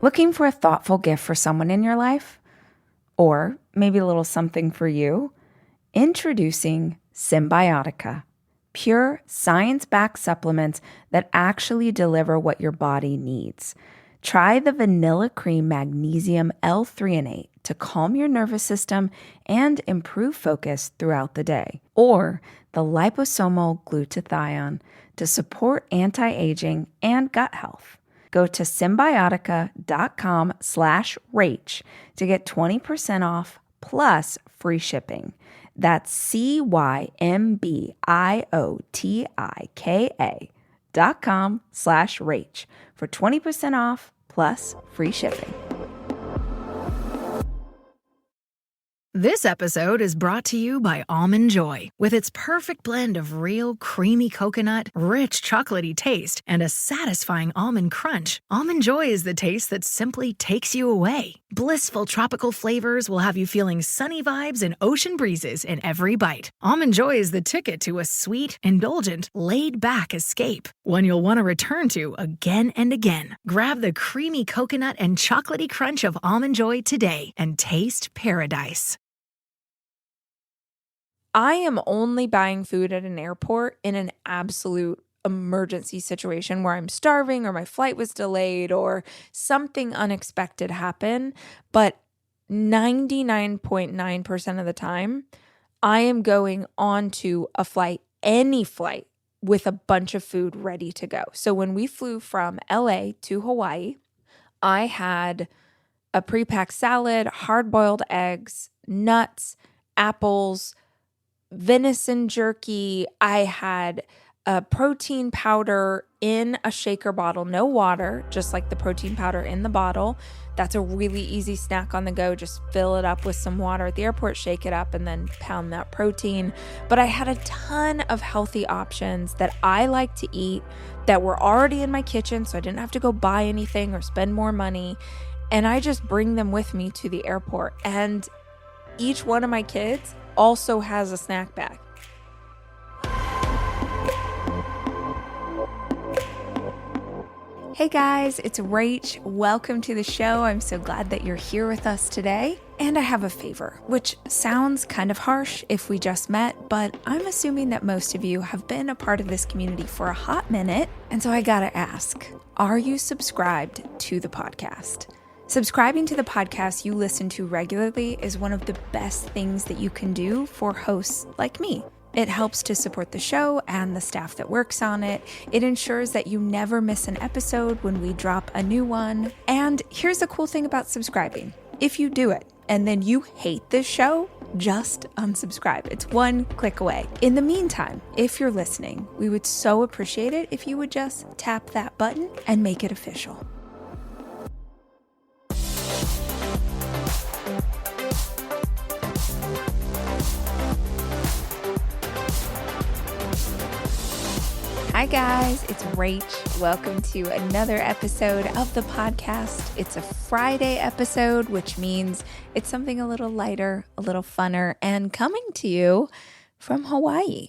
Looking for a thoughtful gift for someone in your life? Or maybe a little something for you? Introducing Symbiotica, pure science-backed supplements that actually deliver what your body needs. Try the Vanilla Cream Magnesium L-threonate to calm your nervous system and improve focus throughout the day. Or the Liposomal Glutathione to support anti-aging and gut health. Go to symbiotica.com/Rach to get 20% off plus free shipping. That's symbiotika.com/Rach for 20% off plus free shipping. This episode is brought to you by Almond Joy. With its perfect blend of real creamy coconut, rich chocolatey taste, and a satisfying almond crunch, Almond Joy is the taste that simply takes you away. Blissful tropical flavors will have you feeling sunny vibes and ocean breezes in every bite. Almond Joy is the ticket to a sweet, indulgent, laid-back escape, one you'll want to return to again and again. Grab the creamy coconut and chocolatey crunch of Almond Joy today and taste paradise. I am only buying food at an airport in an absolute emergency situation where I'm starving or my flight was delayed or something unexpected happened. But 99.9% of the time, I am going onto a flight, any flight, with a bunch of food ready to go. So when we flew from LA to Hawaii, I had a pre-packed salad, hard-boiled eggs, nuts, apples, venison jerky. I had a protein powder in a shaker bottle, no water, just like the protein powder in the bottle. That's a really easy snack on the go. Just fill it up with some water at the airport, shake it up, and then pound that protein. But I had a ton of healthy options that I like to eat that were already in my kitchen, so I didn't have to go buy anything or spend more money. And I just bring them with me to the airport. And each one of my kids also has a snack bag. Hey guys, it's Rach. Welcome to the show. I'm so glad that you're here with us today. And I have a favor, which sounds kind of harsh if we just met, but I'm assuming that most of you have been a part of this community for a hot minute. And so I gotta ask, are you subscribed to the podcast? Subscribing to the podcast you listen to regularly is one of the best things that you can do for hosts like me. It helps to support the show and the staff that works on it. It ensures that you never miss an episode when we drop a new one. And here's the cool thing about subscribing. If you do it and then you hate this show, just unsubscribe. It's one click away. In the meantime, if you're listening, we would so appreciate it if you would just tap that button and make it official. Hi guys, it's Rach. Welcome to another episode of the podcast. It's a Friday episode, which means it's something a little lighter, a little funner, and coming to you from Hawaii.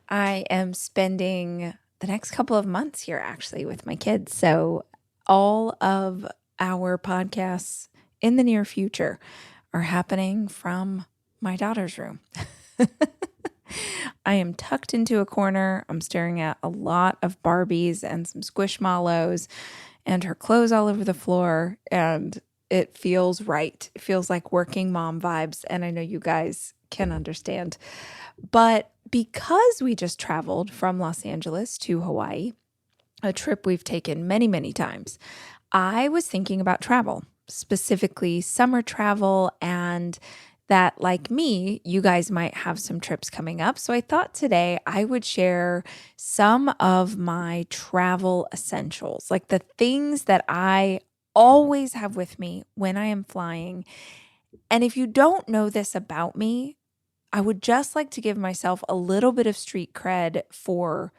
I am spending the next couple of months here actually with my kids. So all of our podcasts in the near future are happening from my daughter's room. I am tucked into a corner. I'm staring at a lot of Barbies and some Squishmallows and her clothes all over the floor. And it feels right. It feels like working mom vibes. And I know you guys can understand. But because we just traveled from Los Angeles to Hawaii, a trip we've taken many, many times, I was thinking about travel, specifically summer travel, and that, like me, you guys might have some trips coming up. So I thought today I would share some of my travel essentials, like the things that I always have with me when I am flying. And if you don't know this about me, I would just like to give myself a little bit of street cred for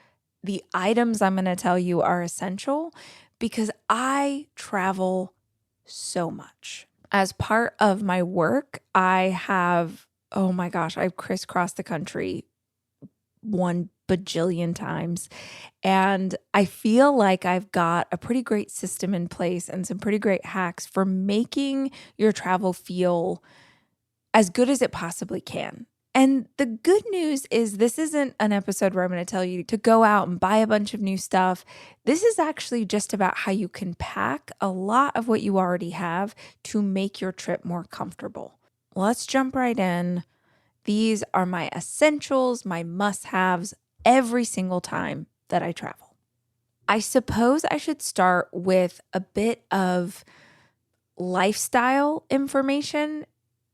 the items I'm going to tell you are essential because I travel so much. As part of my work, I have, I've crisscrossed the country 1 bajillion times. And I feel like I've got a pretty great system in place and some pretty great hacks for making your travel feel as good as it possibly can. And the good news is this isn't an episode where I'm going to tell you to go out and buy a bunch of new stuff. This is actually just about how you can pack a lot of what you already have to make your trip more comfortable. Let's jump right in. These are my essentials, my must-haves every single time that I travel. I suppose I should start with a bit of lifestyle information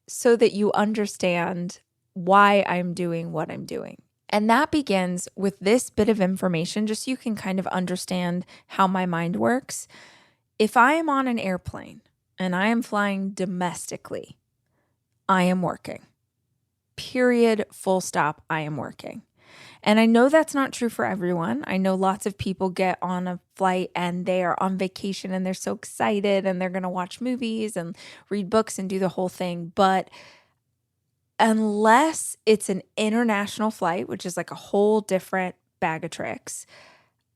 so that you understand why I'm doing what I'm doing. And that begins with this bit of information, just so you can kind of understand how my mind works. If I am on an airplane and I am flying domestically, I am working. Period, full stop, I am working. And I know that's not true for everyone. I know lots of people get on a flight and they are on vacation and they're so excited and they're going to watch movies and read books and do the whole thing. But unless it's an international flight, which is like a whole different bag of tricks,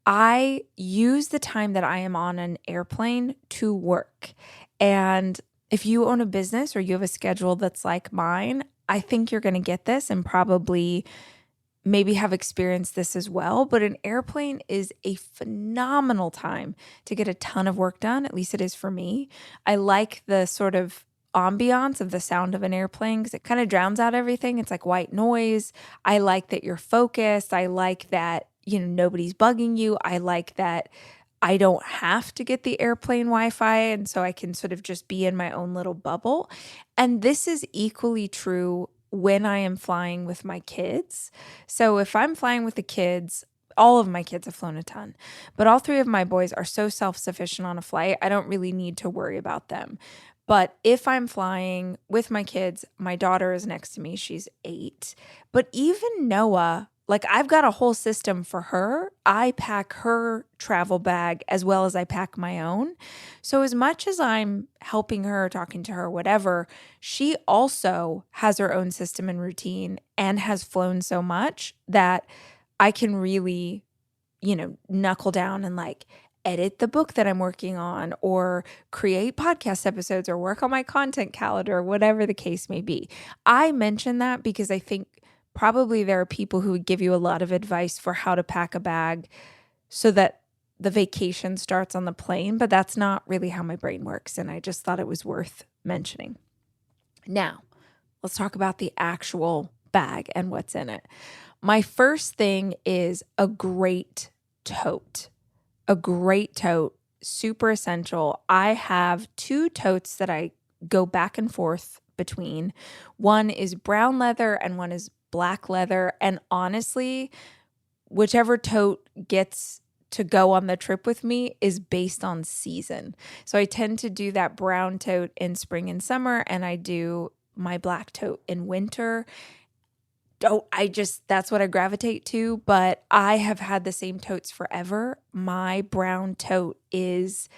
I use the time that I am on an airplane to work. And if you own a business or you have a schedule that's like mine, I think you're going to get this and probably maybe have experienced this as well. But an airplane is a phenomenal time to get a ton of work done. At least it is for me. I like the sort of ambiance of the sound of an airplane because it kind of drowns out everything. It's like white noise. I like that you're focused. I like that, nobody's bugging you. I like that I don't have to get the airplane Wi-Fi, and so I can sort of just be in my own little bubble. And this is equally true when I am flying with my kids. So if I'm flying with the kids, all of my kids have flown a ton, but all three of my boys are so self-sufficient on a flight, I don't really need to worry about them. But if I'm flying with my kids, my daughter is next to me. She's 8. But even Noah, like I've got a whole system for her. I pack her travel bag as well as I pack my own. So as much as I'm helping her, talking to her, whatever, she also has her own system and routine and has flown so much that I can really, knuckle down and like edit the book that I'm working on or create podcast episodes or work on my content calendar, whatever the case may be. I mention that because I think probably there are people who would give you a lot of advice for how to pack a bag so that the vacation starts on the plane, but that's not really how my brain works. And I just thought it was worth mentioning. Now, let's talk about the actual bag and what's in it. My first thing is a great tote. A great tote, super essential. I have 2 totes that I go back and forth between. One is brown leather and one is black leather. And honestly, whichever tote gets to go on the trip with me is based on season. So I tend to do that brown tote in spring and summer, and I do my black tote in winter. That's what I gravitate to, but I have had the same totes forever. My brown tote is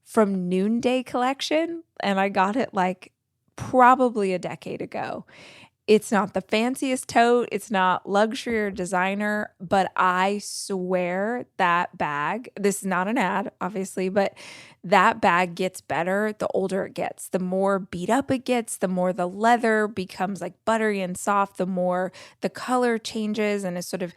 from Noonday Collection, and I got it like probably a decade ago. It's not the fanciest tote. It's not luxury or designer, but I swear that bag, this is not an ad, obviously, but that bag gets better the older it gets. The more beat up it gets, the more the leather becomes like buttery and soft, the more the color changes and is sort of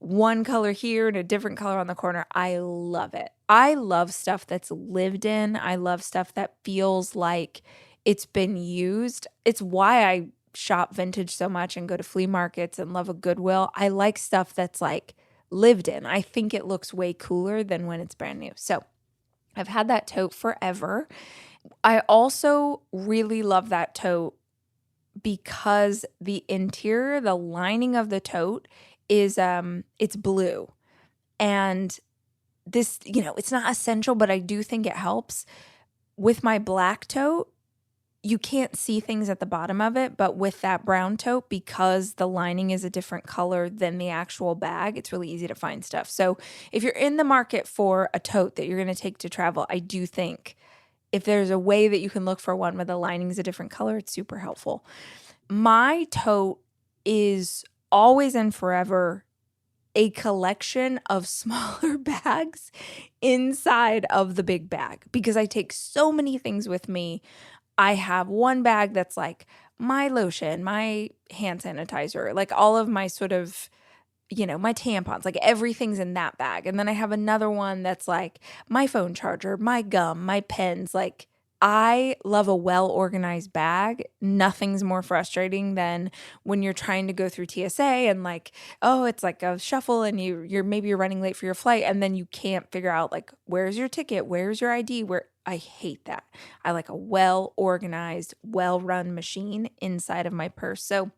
one color here and a different color on the corner. I love it. I love stuff that's lived in. I love stuff that feels like it's been used. It's why I shop vintage so much and go to flea markets and love a Goodwill. I like stuff that's like lived in. I think it looks way cooler than when it's brand new. So I've had that tote forever. I also really love that tote because the interior, the lining of the tote is it's blue. And this, it's not essential, but I do think it helps. With my black tote, you can't see things at the bottom of it, but with that brown tote, because the lining is a different color than the actual bag, it's really easy to find stuff. So if you're in the market for a tote that you're going to take to travel, I do think if there's a way that you can look for one where the lining is a different color, it's super helpful. My tote is always and forever a collection of smaller bags inside of the big bag because I take so many things with me. I have one bag that's like my lotion, my hand sanitizer, like all of my sort of, my tampons, like everything's in that bag. And then I have another one that's like my phone charger, my gum, my pens. Like I love a well-organized bag. Nothing's more frustrating than when you're trying to go through TSA and like, oh, it's like a shuffle and you're running late for your flight and then you can't figure out like, where's your ticket? Where's your ID? I hate that. I like a well-organized, well-run machine inside of my purse. So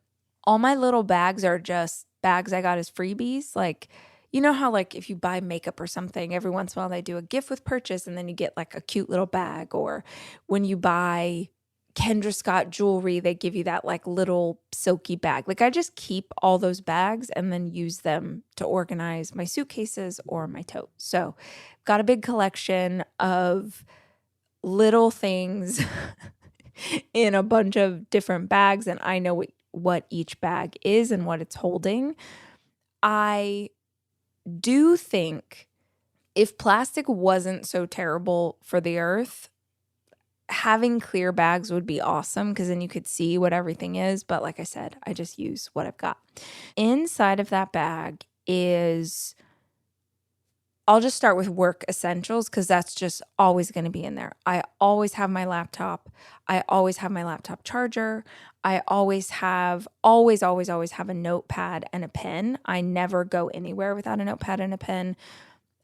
all my little bags are just bags I got as freebies. Like, you know how like if you buy makeup or something, every once in a while they do a gift with purchase and then you get like a cute little bag. Or when you buy Kendra Scott jewelry, they give you that like little silky bag. Like I just keep all those bags and then use them to organize my suitcases or my tote. So got a big collection of little things in a bunch of different bags, and I know what each bag is and what it's holding. I do think if plastic wasn't so terrible for the earth, having clear bags would be awesome because then you could see what everything is. But like I said, I just use what I've got. Inside of that bag is, I'll just start with work essentials because that's just always going to be in there. I always have my laptop. I always have my laptop charger. I always have a notepad and a pen. I never go anywhere without a notepad and a pen.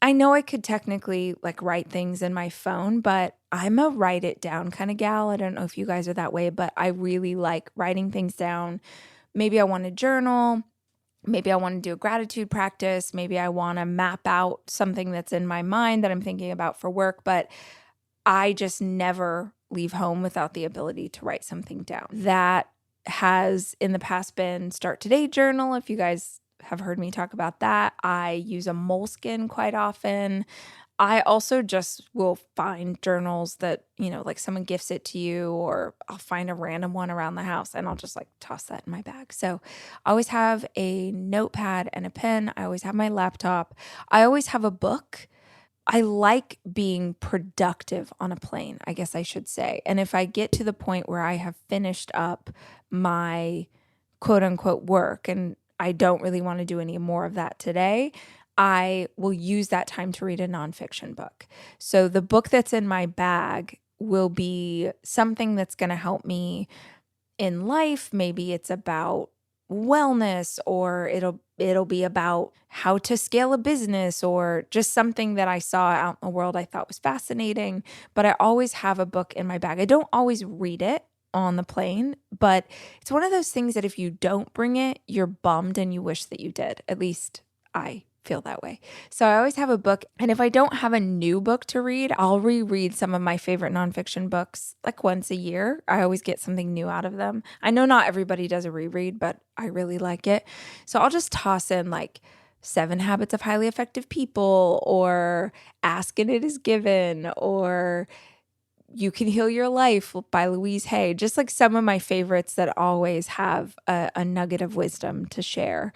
I know I could technically like write things in my phone, but I'm a write it down kind of gal. I don't know if you guys are that way, but I really like writing things down. Maybe I want to journal. Maybe I want to do a gratitude practice. Maybe I want to map out something that's in my mind that I'm thinking about for work, but I just never leave home without the ability to write something down. That has in the past been Start Today journal. If you guys have heard me talk about that, I use a Moleskine quite often. I also just will find journals that, like someone gifts it to you, or I'll find a random one around the house and I'll just like toss that in my bag. So I always have a notepad and a pen. I always have my laptop. I always have a book. I like being productive on a plane, I guess I should say. And if I get to the point where I have finished up my quote unquote work and I don't really want to do any more of that today, I will use that time to read a nonfiction book. So the book that's in my bag will be something that's going to help me in life. Maybe it's about wellness, or it'll be about how to scale a business, or just something that I saw out in the world I thought was fascinating. But I always have a book in my bag. I don't always read it on the plane, but it's one of those things that if you don't bring it, you're bummed and you wish that you did. At least I feel that way. So I always have a book. And if I don't have a new book to read, I'll reread some of my favorite nonfiction books like once a year. I always get something new out of them. I know not everybody does a reread, but I really like it. So I'll just toss in like 7 Habits of Highly Effective People, or Ask and It Is Given, or You Can Heal Your Life by Louise Hay. Just like some of my favorites that always have a nugget of wisdom to share.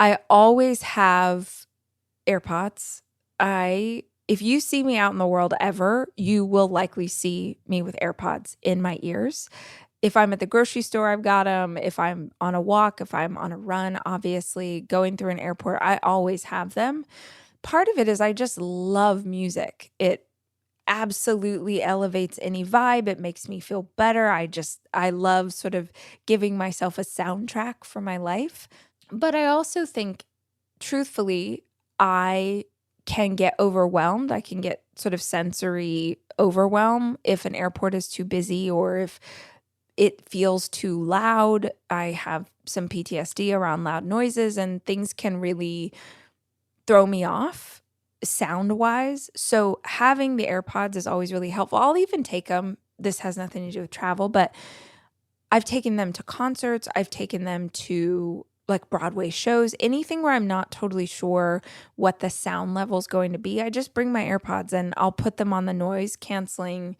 I always have AirPods. If you see me out in the world ever, you will likely see me with AirPods in my ears. If I'm at the grocery store, I've got them. If I'm on a walk, if I'm on a run, obviously going through an airport, I always have them. Part of it is I just love music. It absolutely elevates any vibe. It makes me feel better. I love sort of giving myself a soundtrack for my life. But I also think, truthfully, I can get overwhelmed. I can get sort of sensory overwhelm if an airport is too busy or if it feels too loud. I have some PTSD around loud noises, and things can really throw me off sound-wise. So having the AirPods is always really helpful. I'll even take them. This has nothing to do with travel, but I've taken them to concerts. I've taken them to like Broadway shows, anything where I'm not totally sure what the sound level is going to be. I just bring my AirPods and I'll put them on the noise canceling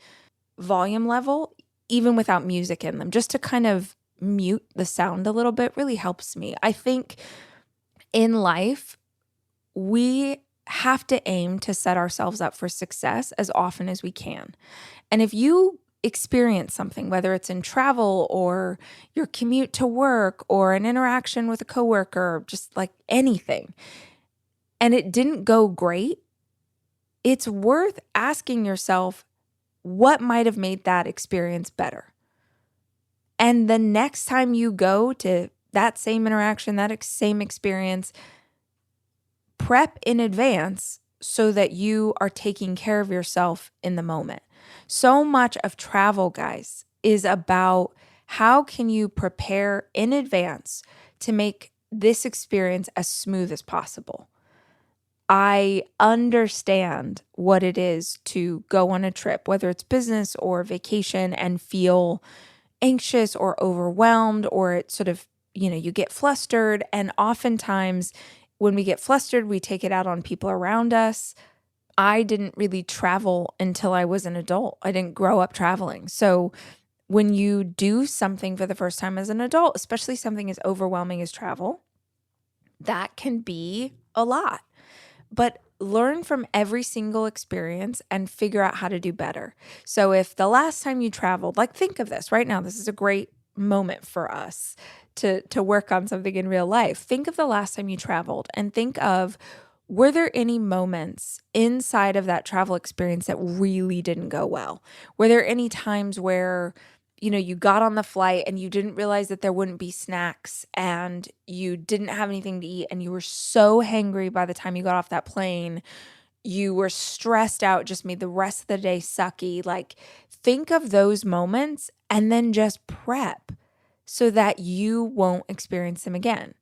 volume level, even without music in them, just to kind of mute the sound a little bit really helps me. I think in life, we have to aim to set ourselves up for success as often as we can. And if you experience something, whether it's in travel or your commute to work or an interaction with a coworker, just like anything, and it didn't go great, it's worth asking yourself what might have made that experience better. And the next time you go to that same interaction, that same experience, prep in advance so that you are taking care of yourself in the moment. So much of travel, guys, is about how can you prepare in advance to make this experience as smooth as possible. I understand what it is to go on a trip, whether it's business or vacation, and feel anxious or overwhelmed, or it's sort of, you get flustered. And oftentimes when we get flustered, we take it out on people around us. I didn't really travel until I was an adult. I didn't grow up traveling. So when you do something for the first time as an adult, especially something as overwhelming as travel, that can be a lot. But learn from every single experience and figure out how to do better. So if the last time you traveled, like think of this right now, this is a great moment for us to work on something in real life. Think of the last time you traveled and think of, were there any moments inside of that travel experience that really didn't go well? Were there any times where you got on the flight and you didn't realize that there wouldn't be snacks and you didn't have anything to eat and you were so hangry by the time you got off that plane, you were stressed out, just made the rest of the day sucky? Like, think of those moments and then just prep so that you won't experience them again.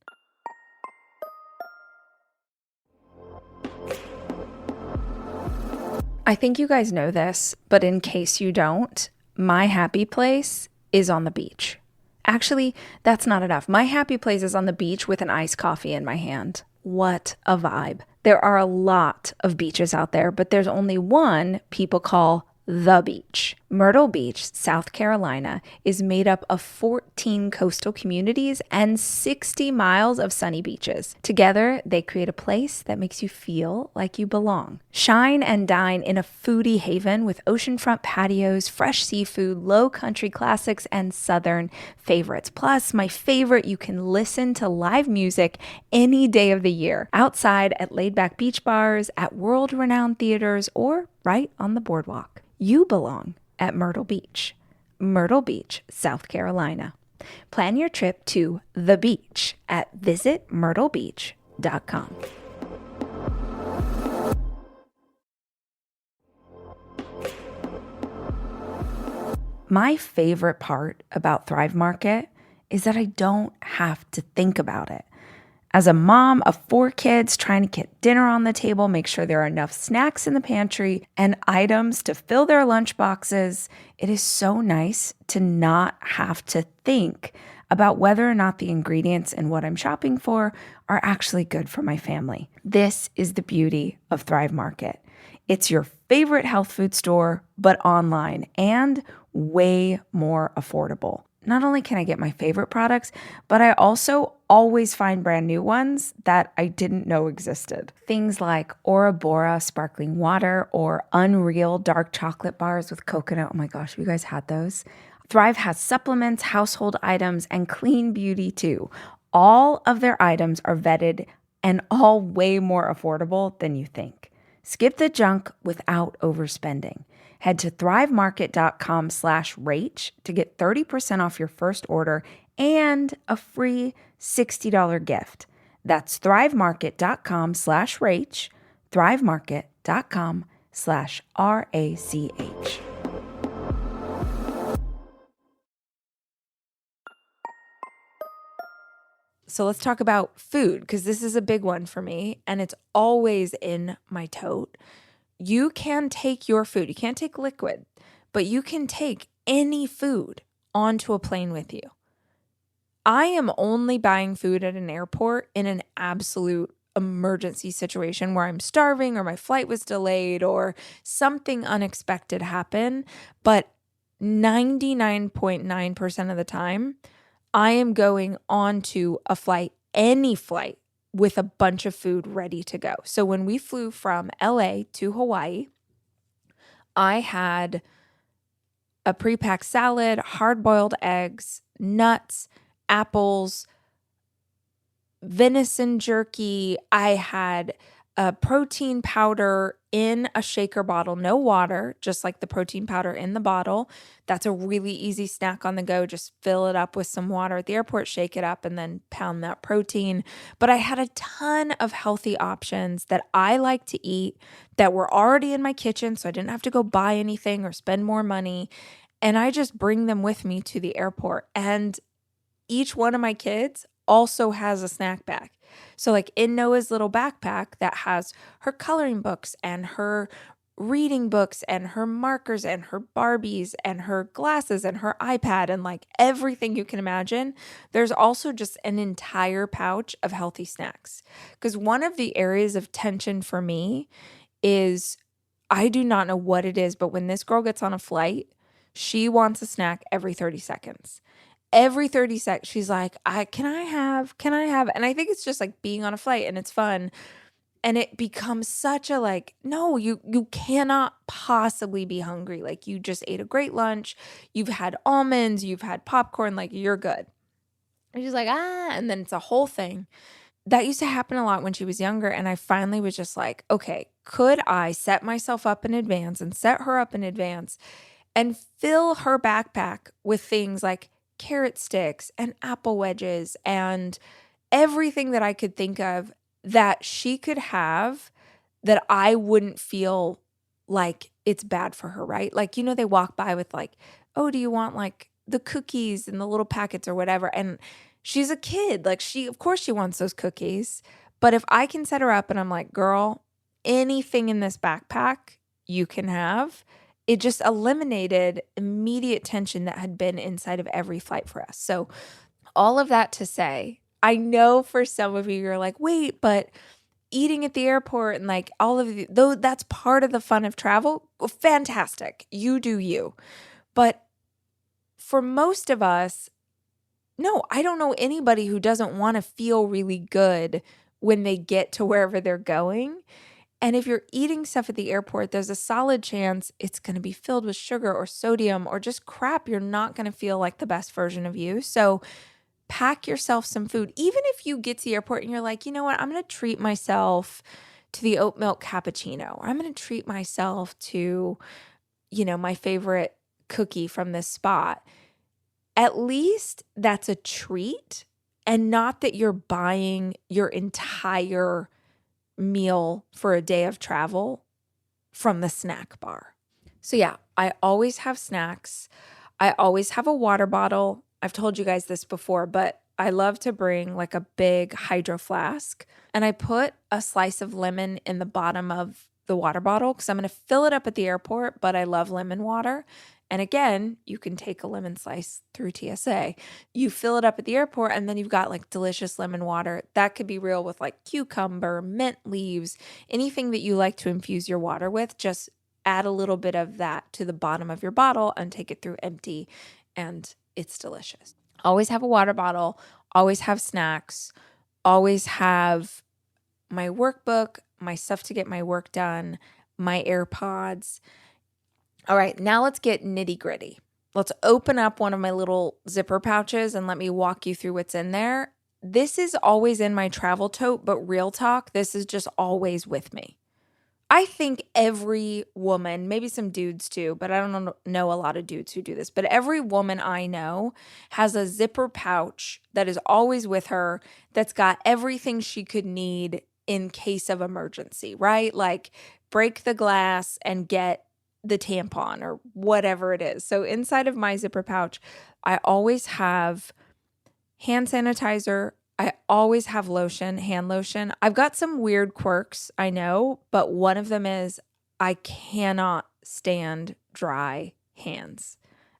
I think you guys know this, but in case you don't, my happy place is on the beach. Actually, that's not enough. My happy place is on the beach with an iced coffee in my hand. What a vibe. There are a lot of beaches out there, but there's only one people call the beach. Myrtle Beach, South Carolina, is made up of 14 coastal communities and 60 miles of sunny beaches. Together, they create a place that makes you feel like you belong. Shine and dine in a foodie haven with oceanfront patios, fresh seafood, low country classics, and southern favorites. Plus, my favorite, you can listen to live music any day of the year, outside at laid-back beach bars, at world-renowned theaters, or right on the boardwalk. You belong at Myrtle Beach, South Carolina. Plan your trip to the beach at visitmyrtlebeach.com. My favorite part about Thrive Market is that I don't have to think about it. As a mom of 4 kids trying to get dinner on the table, make sure there are enough snacks in the pantry and items to fill their lunch boxes, it is so nice to not have to think about whether or not the ingredients in what I'm shopping for are actually good for my family. This is the beauty of Thrive Market. It's your favorite health food store, but online and way more affordable. Not only can I get my favorite products, but I also always find brand new ones that I didn't know existed. Things like Ora Bora sparkling water or Unreal dark chocolate bars with coconut. Oh my gosh, have you guys had those? Thrive has supplements, household items, and clean beauty too. All of their items are vetted and all way more affordable than you think. Skip the junk without overspending. Head to thrivemarket.com/Rach to get 30% off your first order and a free $60 gift. That's thrivemarket.com/Rach, thrivemarket.com/RACH. So let's talk about food, because this is a big one for me and it's always in my tote. You can take your food. You can't take liquid, but you can take any food onto a plane with you. I am only buying food at an airport in an absolute emergency situation where I'm starving or my flight was delayed or something unexpected happened. But 99.9% of the time, I am going onto a flight, any flight, with a bunch of food ready to go. So when we flew from LA to Hawaii, I had a pre-packed salad, hard-boiled eggs, nuts, apples, venison jerky. I had a protein powder in a shaker bottle, no water, just like the protein powder in the bottle. That's a really easy snack on the go. Just fill it up with some water at the airport, shake it up, and then pound that protein. But I had a ton of healthy options that I like to eat that were already in my kitchen, so I didn't have to go buy anything or spend more money. And I just bring them with me to the airport. And each one of my kids also has a snack bag. So like in Noah's little backpack that has her coloring books and her reading books and her markers and her Barbies and her glasses and her iPad and like everything you can imagine, there's also just an entire pouch of healthy snacks. Because one of the areas of tension for me is I do not know what it is, but when this girl gets on a flight, she wants a snack every 30 seconds. Every 30 seconds, she's like, can I have? And I think it's just like being on a flight and it's fun. And it becomes such a like, no, you cannot possibly be hungry. Like you just ate a great lunch. You've had almonds, you've had popcorn, like you're good. And she's like, and then it's a whole thing. That used to happen a lot when she was younger. And I finally was just like, okay, could I set myself up in advance and set her up in advance and fill her backpack with things like carrot sticks and apple wedges and everything that I could think of that she could have that I wouldn't feel like it's bad for her, right? Like, they walk by with like, oh, do you want like the cookies and the little packets or whatever? And she's a kid. Like of course she wants those cookies. But if I can set her up and I'm like, girl, anything in this backpack you can have, it just eliminated immediate tension that had been inside of every flight for us. So all of that to say, I know for some of you, you're like, wait, but eating at the airport and like all of the, though that's part of the fun of travel, well, fantastic. You do you. But for most of us, no, I don't know anybody who doesn't want to feel really good when they get to wherever they're going. And if you're eating stuff at the airport, there's a solid chance it's going to be filled with sugar or sodium or just crap. You're not going to feel like the best version of you. So pack yourself some food. Even if you get to the airport and you're like, you know what, I'm going to treat myself to the oat milk cappuccino. Or I'm going to treat myself to, my favorite cookie from this spot. At least that's a treat and not that you're buying your entire meal for a day of travel from the snack bar. So yeah, I always have snacks. I always have a water bottle. I've told you guys this before, but I love to bring like a big hydro flask and I put a slice of lemon in the bottom of the water bottle because I'm going to fill it up at the airport, but I love lemon water. And again, you can take a lemon slice through TSA. You fill it up at the airport and then you've got like delicious lemon water. That could be real with like cucumber, mint leaves, anything that you like to infuse your water with. Just add a little bit of that to the bottom of your bottle and take it through empty and it's delicious. Always have a water bottle, always have snacks, always have my workbook, my stuff to get my work done, my AirPods. All right, now let's get nitty gritty. Let's open up one of my little zipper pouches and let me walk you through what's in there. This is always in my travel tote, but real talk, this is just always with me. I think every woman, maybe some dudes too, but I don't know a lot of dudes who do this, but every woman I know has a zipper pouch that is always with her that's got everything she could need in case of emergency, right? Like break the glass and get the tampon or whatever it is. So inside of my zipper pouch, I always have hand sanitizer. I always have lotion, hand lotion. I've got some weird quirks, I know, but one of them is I cannot stand dry hands.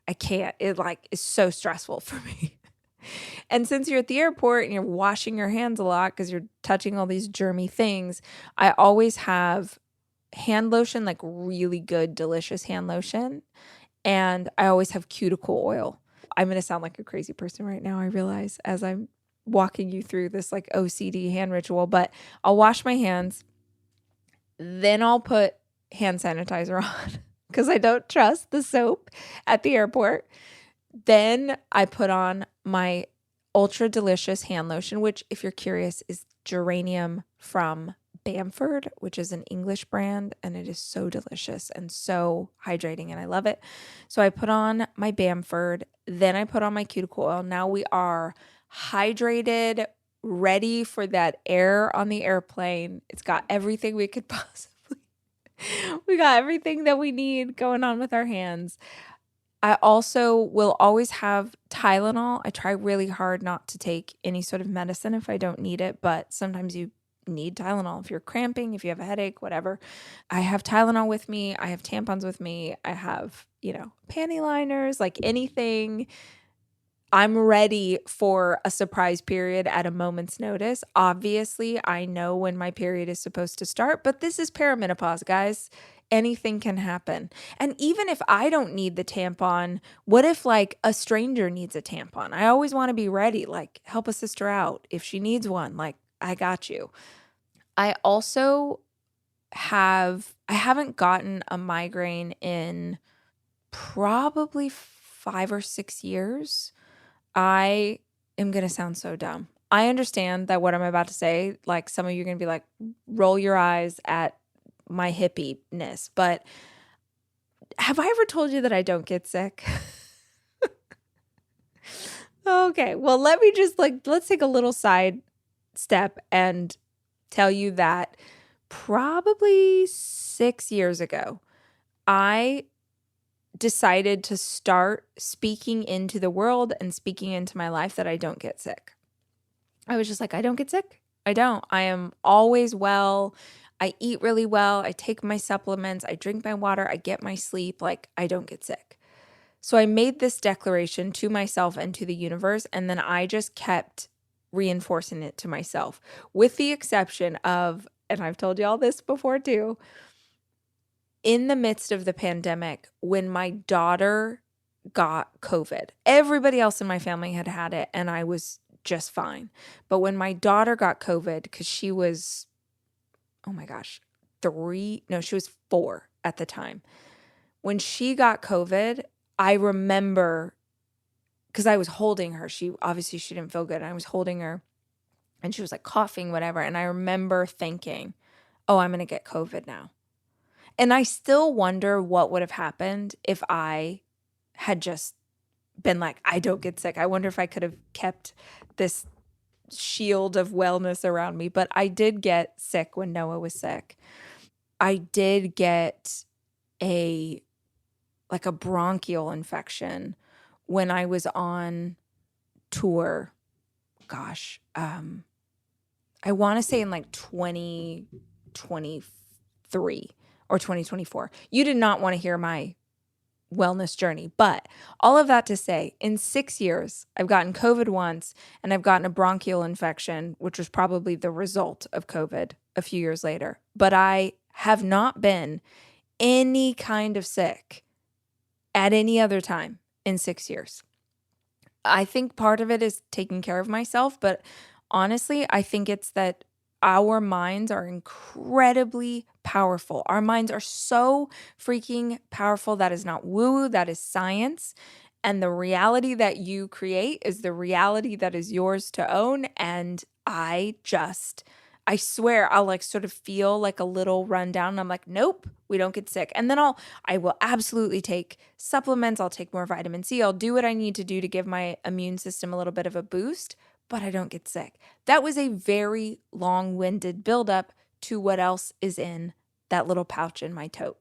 I can't. It like is so stressful for me. And since you're at the airport and you're washing your hands a lot because you're touching all these germy things, I always have hand lotion, like really good, delicious hand lotion. And I always have cuticle oil. I'm going to sound like a crazy person right now, I realize, as I'm walking you through this like OCD hand ritual, but I'll wash my hands. Then I'll put hand sanitizer on because I don't trust the soap at the airport. Then I put on my ultra delicious hand lotion, which, if you're curious, is geranium from Bamford, which is an English brand, and it is so delicious and so hydrating, and I love it. So I put on my Bamford, then I put on my cuticle oil. Now we are hydrated, ready for that air on the airplane. It's got everything we could possibly. We got everything that we need going on with our hands. I also will always have Tylenol. I try really hard not to take any sort of medicine if I don't need it, but sometimes you need Tylenol if you're cramping, if you have a headache, whatever. I have Tylenol with me. I have tampons with me. I have, panty liners, like anything. I'm ready for a surprise period at a moment's notice. Obviously, I know when my period is supposed to start, but this is perimenopause, guys. Anything can happen. And even if I don't need the tampon, what if like a stranger needs a tampon? I always want to be ready, like help a sister out. If she needs one, like I got you. I also I haven't gotten a migraine in probably 5 or 6 years. I am going to sound so dumb. I understand that what I'm about to say, like some of you are going to be like, roll your eyes at my hippie-ness, but have I ever told you that I don't get sick? Okay, well, let me just let's take a little side step and tell you that probably 6 years ago, I decided to start speaking into the world and speaking into my life that I don't get sick. I was just like, I don't get sick. I don't. I am always well. I eat really well. I take my supplements. I drink my water. I get my sleep. Like, I don't get sick. So I made this declaration to myself and to the universe, and then I just kept reinforcing it to myself, with the exception of, and I've told you all this before too, in the midst of the pandemic, when my daughter got COVID, everybody else in my family had it, and I was just fine. But when my daughter got COVID, because she was, oh my gosh, she was 4 at the time. When she got COVID, I remember, because I was holding her. She didn't feel good. And I was holding her, and she was like coughing, whatever. And I remember thinking, oh, I'm going to get COVID now. And I still wonder what would have happened if I had just been like, I don't get sick. I wonder if I could have kept this shield of wellness around me. But I did get sick when Noah was sick. I did get a bronchial infection when I was on tour. Gosh, I want to say in like 2023 or 2024. You did not want to hear my wellness journey. But all of that to say, in 6 years, I've gotten COVID once, and I've gotten a bronchial infection, which was probably the result of COVID a few years later. But I have not been any kind of sick at any other time in 6 years. I think part of it is taking care of myself, but honestly, I think it's that our minds are incredibly powerful. Our minds are so freaking powerful. That is not woo-woo, that is science. And the reality that you create is the reality that is yours to own. And I swear I'll like sort of feel like a little rundown. And I'm like, nope, we don't get sick. And then I will absolutely take supplements. I'll take more vitamin C. I'll do what I need to do to give my immune system a little bit of a boost, but I don't get sick. That was a very long-winded buildup to what else is in that little pouch in my tote.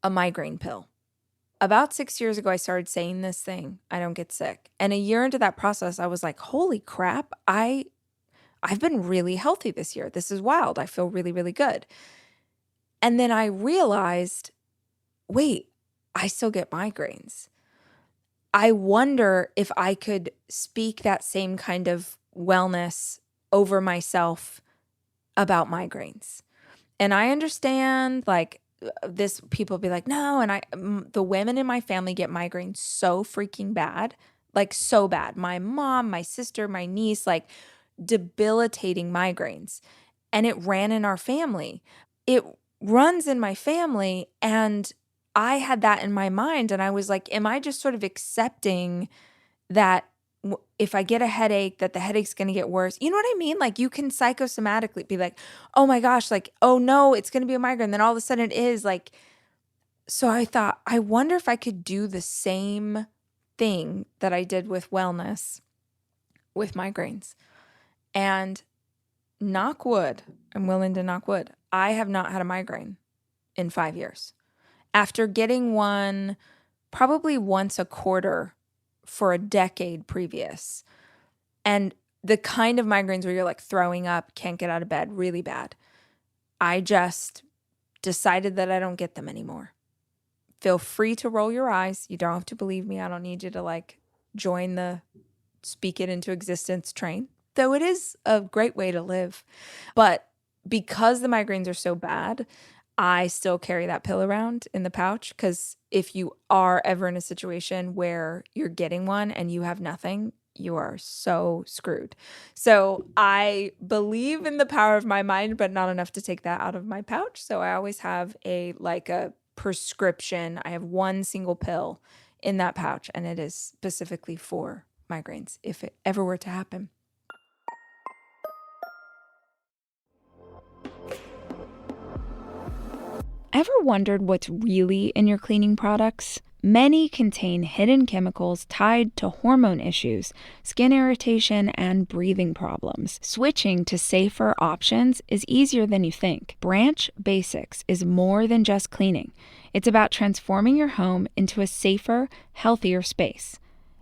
A migraine pill. About 6 years ago, I started saying this thing, I don't get sick. And a year into that process, I was like, holy crap, I've been really healthy this year. This is wild. I feel really, really good. And then I realized, wait, I still get migraines. I wonder if I could speak that same kind of wellness over myself about migraines. And I understand this, people be like, no. And the women in my family get migraines so freaking bad, like so bad. My mom, my sister, my niece, like debilitating migraines, and it ran in our family. It runs in my family, and I had that in my mind, and I was like, am I just sort of accepting that if I get a headache, that the headache's going to get worse? You know what I mean? Like, you can psychosomatically be like, oh my gosh, like, oh no, it's going to be a migraine. Then all of a sudden it is like, so I thought, I wonder if I could do the same thing that I did with wellness with migraines. And knock wood, I'm willing to knock wood, I have not had a migraine in 5 years. After getting one probably once a quarter for a decade previous. And the kind of migraines where you're like throwing up, can't get out of bed, really bad. I just decided that I don't get them anymore. Feel free to roll your eyes. You don't have to believe me. I don't need you to like join the speak it into existence train, though it is a great way to live. But because the migraines are so bad, I still carry that pill around in the pouch, because if you are ever in a situation where you're getting one and you have nothing, you are so screwed. So I believe in the power of my mind, but not enough to take that out of my pouch. So I always have a prescription. I have one single pill in that pouch, and it is specifically for migraines if it ever were to happen. Ever wondered what's really in your cleaning products? Many contain hidden chemicals tied to hormone issues, skin irritation, and breathing problems. Switching to safer options is easier than you think. Branch Basics is more than just cleaning. It's about transforming your home into a safer, healthier space.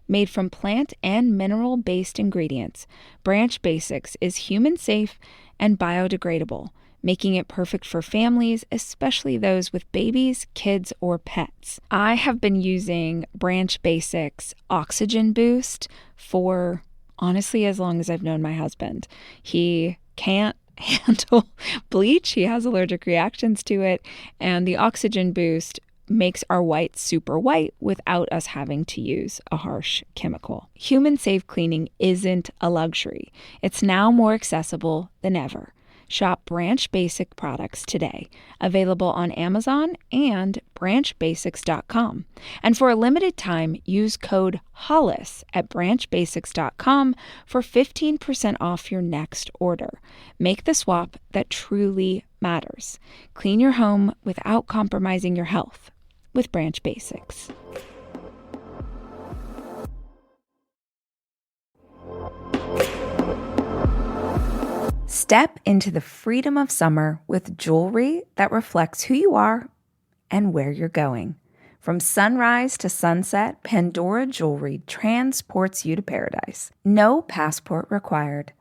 Made from plant and mineral-based ingredients, Branch Basics is human-safe and biodegradable, making it perfect for families, especially those with babies, kids, or pets. I have been using Branch Basics Oxygen Boost for honestly as long as I've known my husband. He can't handle bleach. He has allergic reactions to it, and the Oxygen Boost makes our whites super white without us having to use a harsh chemical. Human-safe cleaning isn't a luxury. It's now more accessible than ever. Shop Branch Basic products today, available on Amazon and branchbasics.com. And for a limited time, use code HOLLIS at branchbasics.com for 15% off your next order. Make the swap that truly matters. Clean your home without compromising your health with Branch Basics. Step into the freedom of summer with jewelry that reflects who you are and where you're going. From sunrise to sunset, Pandora Jewelry transports you to paradise. No passport required.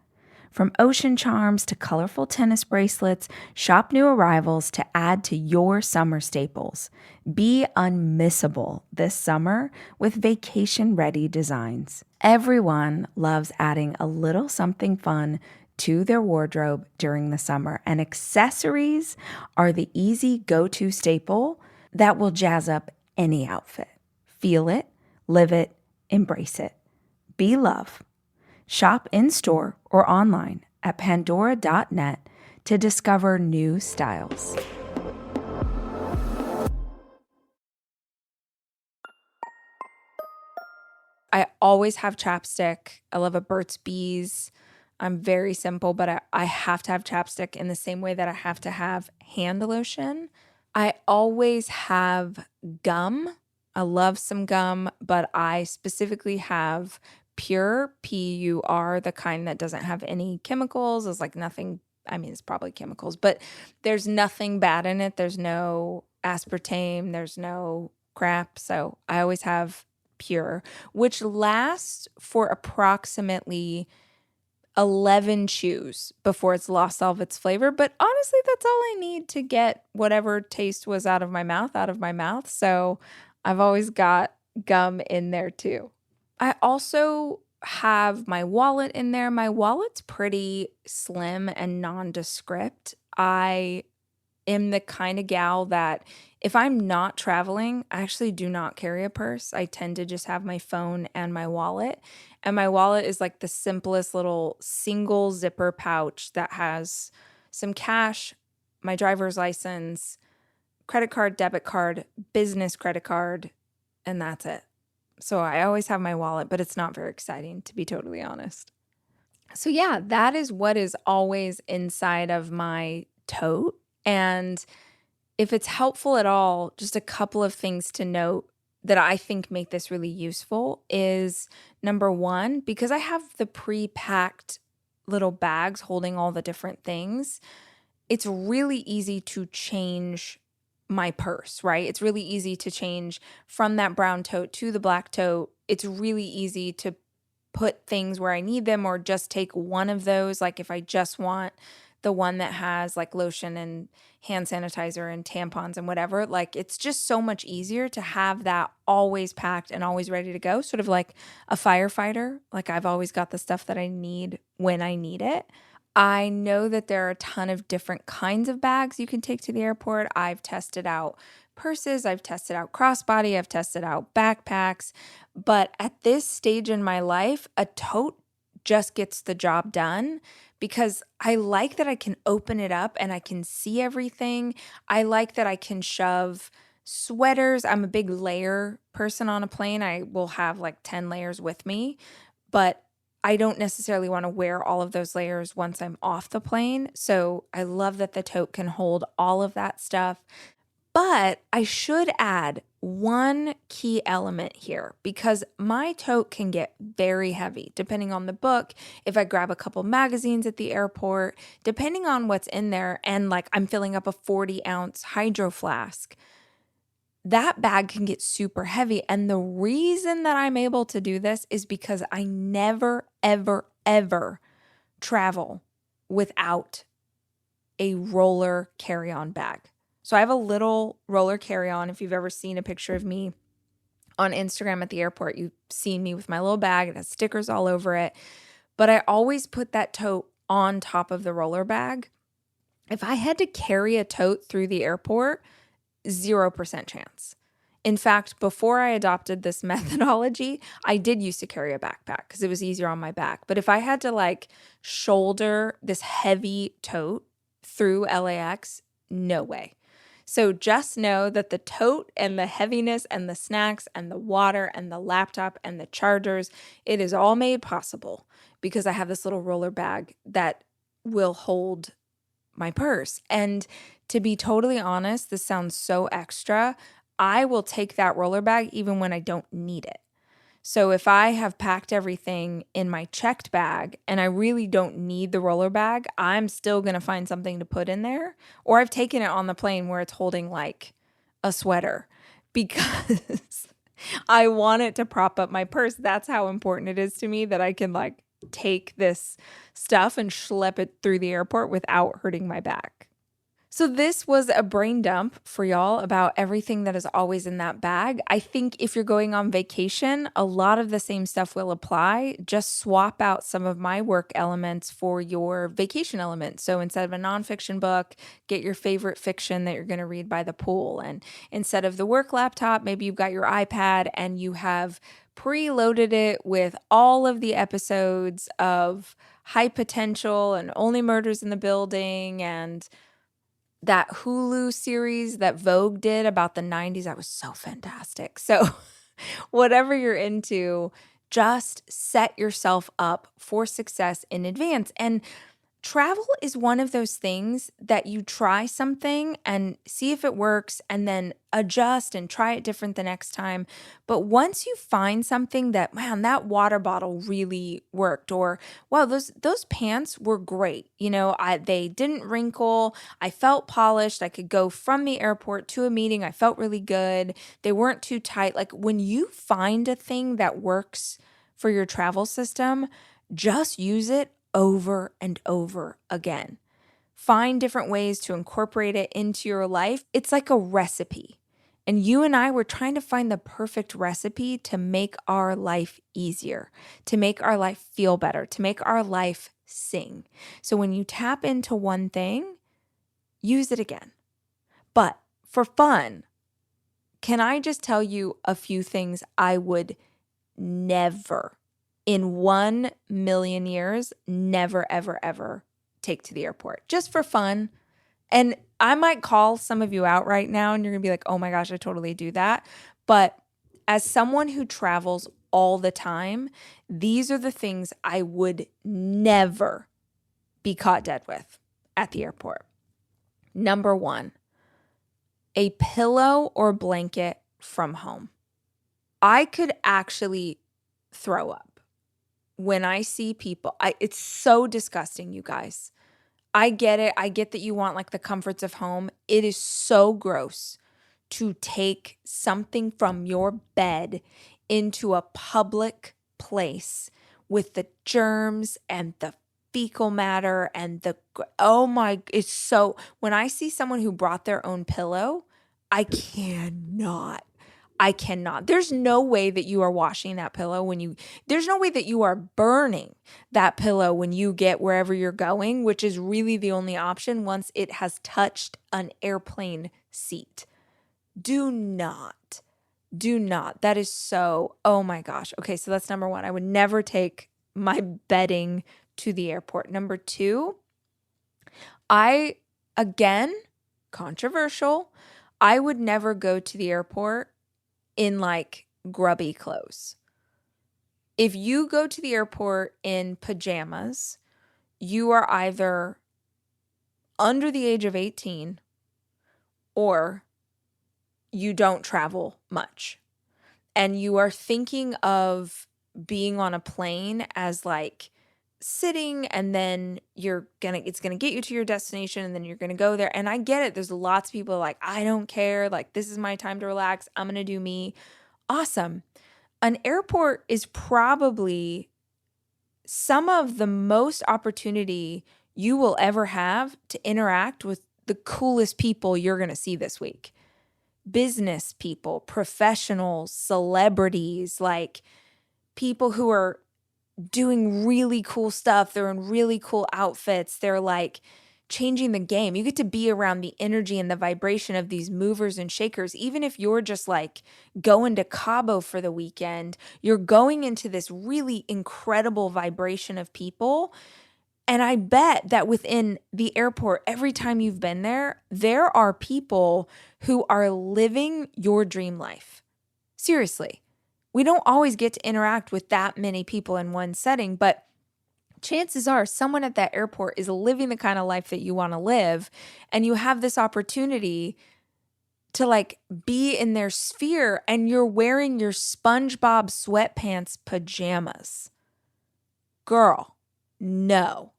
From ocean charms to colorful tennis bracelets, shop new arrivals to add to your summer staples. Be unmissable this summer with vacation-ready designs. Everyone loves adding a little something fun to their wardrobe during the summer, and accessories are the easy go-to staple that will jazz up any outfit. Feel it, live it, embrace it. Be love. Shop in-store or online at pandora.net to discover new styles. I always have chapstick. I love a Burt's Bees. I'm very simple, but I have to have chapstick in the same way that I have to have hand lotion. I always have gum. I love some gum, but I specifically have Pure, P-U-R, the kind that doesn't have any chemicals. It's like nothing, I mean, it's probably chemicals, but there's nothing bad in it. There's no aspartame. There's no crap. So I always have Pure, which lasts for approximately 11 chews before it's lost all of its flavor. But honestly, that's all I need to get whatever taste was out of my mouth. So I've always got gum in there too. I also have my wallet in there. My wallet's pretty slim and nondescript. I am the kind of gal that If I'm not traveling, I actually do not carry a purse. I tend to just have my phone and my wallet. And my wallet is like the simplest little single zipper pouch that has some cash, my driver's license, credit card, debit card, business credit card, and that's it. So I always have my wallet, but it's not very exciting, to be totally honest. So yeah, that is what is always inside of my tote. And if it's helpful at all, just a couple of things to note that I think make this really useful is number one, because I have the pre-packed little bags holding all the different things, it's really easy to change my purse, right? It's really easy to change from that brown tote to the black tote. It's really easy to put things where I need them or just take one of those. Like if I just want the one that has like lotion and hand sanitizer and tampons and whatever, like it's just so much easier to have that always packed and always ready to go, sort of like a firefighter. Like I've always got the stuff that I need when I need it. I know that there are a ton of different kinds of bags you can take to the airport. I've tested out purses, I've tested out crossbody, I've tested out backpacks. But at this stage in my life, a tote just gets the job done because I like that I can open it up and I can see everything. I like that I can shove sweaters. I'm a big layer person on a plane. I will have like 10 layers with me, but I don't necessarily want to wear all of those layers once I'm off the plane. So I love that the tote can hold all of that stuff. But I should add one key element here because my tote can get very heavy depending on the book. If I grab a couple magazines at the airport, depending on what's in there, and like I'm filling up a 40-ounce hydro flask, that bag can get super heavy. And the reason that I'm able to do this is because I never, ever, ever travel without a roller carry-on bag. So I have a little roller carry-on. If you've ever seen a picture of me on Instagram at the airport, you've seen me with my little bag. It has stickers all over it. But I always put that tote on top of the roller bag. If I had to carry a tote through the airport, 0% chance. In fact, before I adopted this methodology, I did used to carry a backpack because it was easier on my back. But if I had to like shoulder this heavy tote through LAX, no way. So just know that the tote and the heaviness and the snacks and the water and the laptop and the chargers, it is all made possible because I have this little roller bag that will hold my purse. And to be totally honest, this sounds so extra. I will take that roller bag even when I don't need it. So if I have packed everything in my checked bag and I really don't need the roller bag, I'm still going to find something to put in there. Or I've taken it on the plane where it's holding like a sweater because I want it to prop up my purse. That's how important it is to me that I can like take this stuff and schlep it through the airport without hurting my back. So this was a brain dump for y'all about everything that is always in that bag. I think if you're going on vacation, a lot of the same stuff will apply. Just swap out some of my work elements for your vacation elements. So instead of a nonfiction book, get your favorite fiction that you're going to read by the pool. And instead of the work laptop, maybe you've got your iPad and you have preloaded it with all of the episodes of High Potential and Only Murders in the Building and that Hulu series that Vogue did about the 90s. That was so fantastic. So whatever you're into, just set yourself up for success in advance. And travel is one of those things that you try something and see if it works and then adjust and try it different the next time. But once you find something that, man, that water bottle really worked, or wow, those pants were great. You know, they didn't wrinkle. I felt polished. I could go from the airport to a meeting. I felt really good. They weren't too tight. Like when you find a thing that works for your travel system, just use it over and over again. Find different ways to incorporate it into your life. It's like a recipe. And you and I were trying to find the perfect recipe to make our life easier, to make our life feel better, to make our life sing. So when you tap into one thing, use it again. But for fun, Can I just tell you a few things I would never, in 1,000,000 years, never, ever, ever take to the airport just for fun? And I might call some of you out right now and you're going to be like, oh my gosh, I totally do that. But as someone who travels all the time, these are the things I would never be caught dead with at the airport. Number one, a pillow or blanket from home. I could actually throw up when I see people. It's so disgusting, you guys. I get it. I get that you want like the comforts of home. It is so gross to take something from your bed into a public place with the germs and the fecal matter and it's so, when I see someone who brought their own pillow, I cannot. There's no way that you are washing that pillow there's no way that you are burning that pillow when you get wherever you're going, which is really the only option once it has touched an airplane seat. Do not. That is so, oh my gosh. Okay, so that's number one. I would never take my bedding to the airport. Number two, again, controversial, I would never go to the airport in like grubby clothes. If you go to the airport in pajamas, you are either under the age of 18 or you don't travel much. And you are thinking of being on a plane as like sitting and then it's going to get you to your destination and then you're going to go there. And I get it. There's lots of people like, I don't care. Like, this is my time to relax. I'm going to do me. Awesome. An airport is probably some of the most opportunity you will ever have to interact with the coolest people you're going to see this week. Business people, professionals, celebrities, like people who are doing really cool stuff. They're in really cool outfits. They're like changing the game. You get to be around the energy and the vibration of these movers and shakers. Even if you're just like going to Cabo for the weekend, you're going into this really incredible vibration of people. And I bet that within the airport, every time you've been there, there are people who are living your dream life. Seriously. We don't always get to interact with that many people in one setting, but chances are someone at that airport is living the kind of life that you want to live, and you have this opportunity to like be in their sphere, and you're wearing your SpongeBob sweatpants pajamas. Girl, no,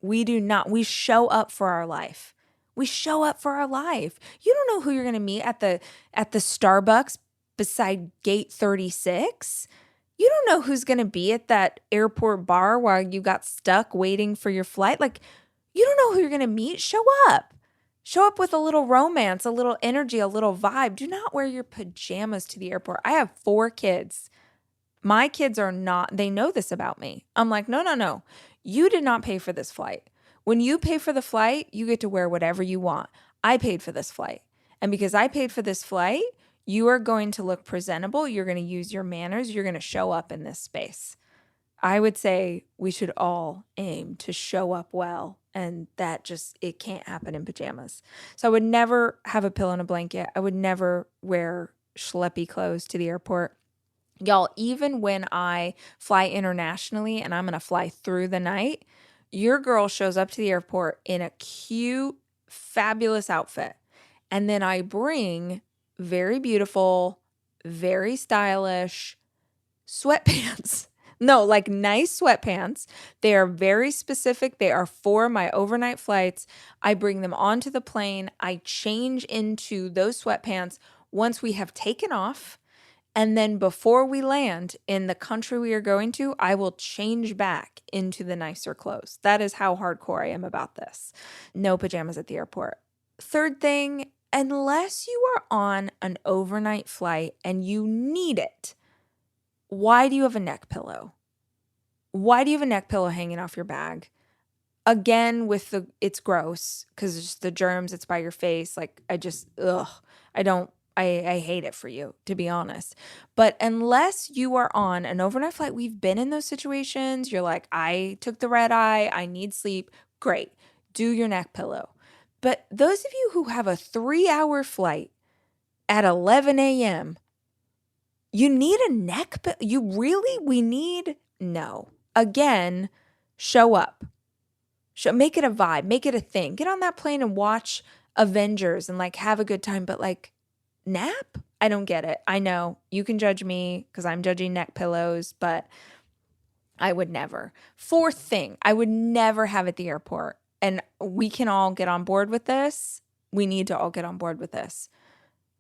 we do not. We show up for our life. You don't know who you're going to meet at the Starbucks beside gate 36. You don't know who's going to be at that airport bar while you got stuck waiting for your flight. Like, you don't know who you're going to meet. Show up. Show up with a little romance, a little energy, a little vibe. Do not wear your pajamas to the airport. I have 4 kids. My kids are not, they know this about me. I'm like, no. You did not pay for this flight. When you pay for the flight, you get to wear whatever you want. I paid for this flight. And because I paid for this flight, you are going to look presentable. You're going to use your manners. You're going to show up in this space. I would say we should all aim to show up well. And that it can't happen in pajamas. So I would never have a pillow and a blanket. I would never wear schleppy clothes to the airport. Y'all, even when I fly internationally and I'm going to fly through the night, your girl shows up to the airport in a cute, fabulous outfit. And then I bring very beautiful, very stylish sweatpants. No, like nice sweatpants. They are very specific. They are for my overnight flights. I bring them onto the plane. I change into those sweatpants once we have taken off. And then before we land in the country we are going to, I will change back into the nicer clothes. That is how hardcore I am about this. No pajamas at the airport. Third thing, unless you are on an overnight flight and you need it, why do you have a neck pillow? Why do you have a neck pillow hanging off your bag? Again, it's gross because it's just the germs, it's by your face. Like, I don't I hate it for you, to be honest. But unless you are on an overnight flight, we've been in those situations. You're like, I took the red eye, I need sleep. Great. Do your neck pillow. But those of you who have a 3-hour flight at 11 a.m., you need a neck pillow. No. Again, show up. Make it a vibe. Make it a thing. Get on that plane and watch Avengers and like have a good time. But like nap? I don't get it. I know you can judge me because I'm judging neck pillows, but I would never. Fourth thing, I would never have at the airport. And we can all get on board with this. We need to all get on board with this.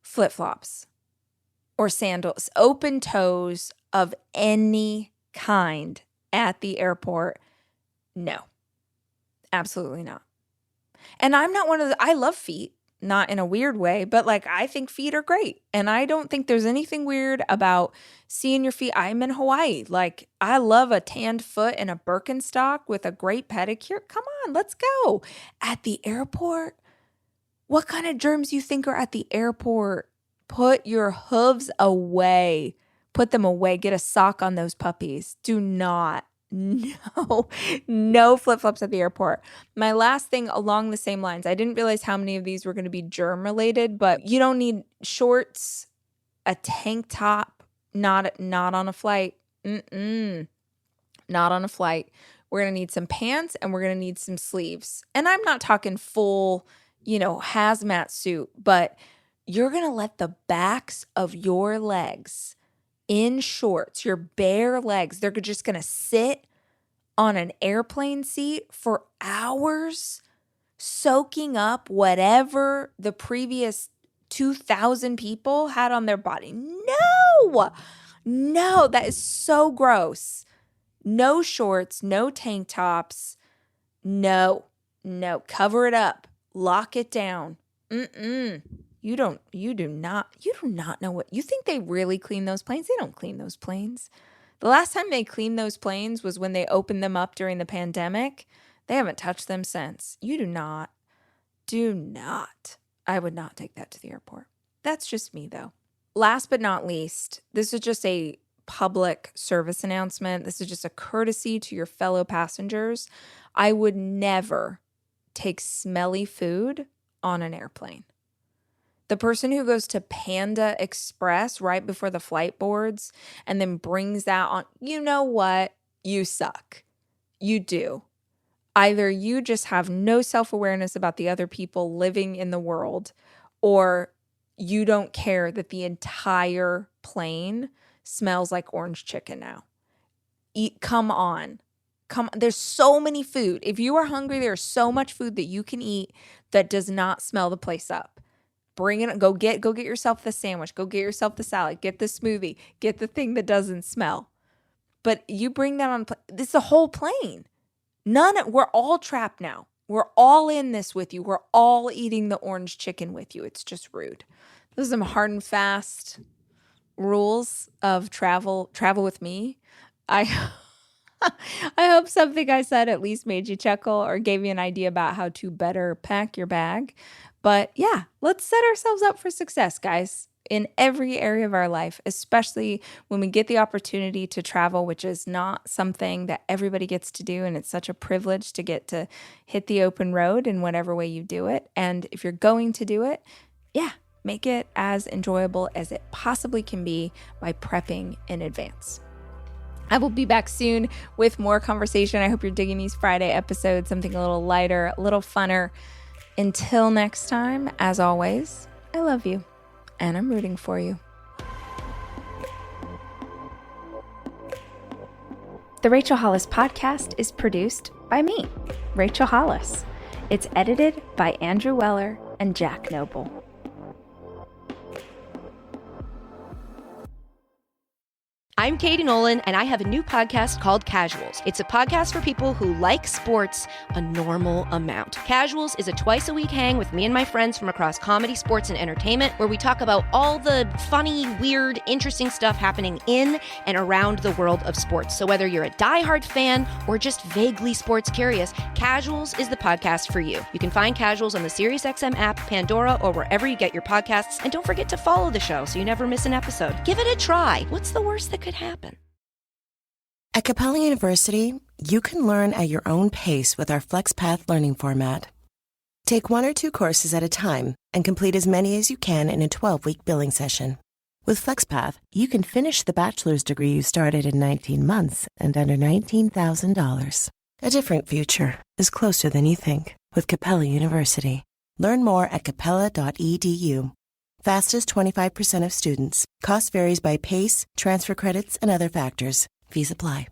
Flip-flops or sandals, open toes of any kind at the airport. No, absolutely not. And I'm not one of I love feet, not in a weird way, but like I think feet are great. And I don't think there's anything weird about seeing your feet. I'm in Hawaii. Like I love a tanned foot in a Birkenstock with a great pedicure. Come on, let's go. At the airport, what kind of germs you think are at the airport? Put your hooves away. Put them away. Get a sock on those puppies. Do not. No flip-flops at the airport. My last thing along the same lines, I didn't realize how many of these were going to be germ related, but you don't need shorts, a tank top, not on a flight. Not on a flight. We're going to need some pants and we're going to need some sleeves. And I'm not talking full, hazmat suit, but you're going to let the backs of your legs in shorts, your bare legs, they're just going to sit on an airplane seat for hours, soaking up whatever the previous 2,000 people had on their body. No, that is so gross. No shorts, no tank tops. No, cover it up. Lock it down. You do not know what, you think they really clean those planes? They don't clean those planes. The last time they cleaned those planes was when they opened them up during the pandemic. They haven't touched them since. You do not. I would not take that to the airport. That's just me though. Last but not least, this is just a public service announcement. This is just a courtesy to your fellow passengers. I would never take smelly food on an airplane. The person who goes to Panda Express right before the flight boards and then brings that on, you know what? You suck. You do. Either you just have no self-awareness about the other people living in the world, or you don't care that the entire plane smells like orange chicken now. Come on. There's so many food. If you are hungry, there's so much food that you can eat that does not smell the place up. Bring it. Go get yourself the sandwich. Go get yourself the salad. Get the smoothie. Get the thing that doesn't smell. But you bring that on. This is the whole plane. We're all trapped now. We're all in this with you. We're all eating the orange chicken with you. It's just rude. Those are some hard and fast rules of travel with me. I hope something I said at least made you chuckle or gave you an idea about how to better pack your bag. But yeah, let's set ourselves up for success, guys, in every area of our life, especially when we get the opportunity to travel, which is not something that everybody gets to do. And it's such a privilege to get to hit the open road in whatever way you do it. And if you're going to do it, make it as enjoyable as it possibly can be by prepping in advance. I will be back soon with more conversation. I hope you're digging these Friday episodes, something a little lighter, a little funner. Until next time, as always, I love you and I'm rooting for you. The Rachel Hollis Podcast is produced by me, Rachel Hollis. It's edited by Andrew Weller and Jack Noble. I'm Katie Nolan, and I have a new podcast called Casuals. It's a podcast for people who like sports a normal amount. Casuals is a twice-a-week hang with me and my friends from across comedy, sports, and entertainment, where we talk about all the funny, weird, interesting stuff happening in and around the world of sports. So whether you're a diehard fan or just vaguely sports curious, Casuals is the podcast for you. You can find Casuals on the SiriusXM app, Pandora, or wherever you get your podcasts. And don't forget to follow the show so you never miss an episode. Give it a try. What's the worst that could happen? At Capella University, you can learn at your own pace with our FlexPath learning format. Take 1 or 2 courses at a time and complete as many as you can in a 12-week billing session. With FlexPath, you can finish the bachelor's degree you started in 19 months and under $19,000. A different future is closer than you think with Capella University. Learn more at capella.edu. Fastest 25% of students. Cost varies by PACE, transfer credits, and other factors. Fees apply.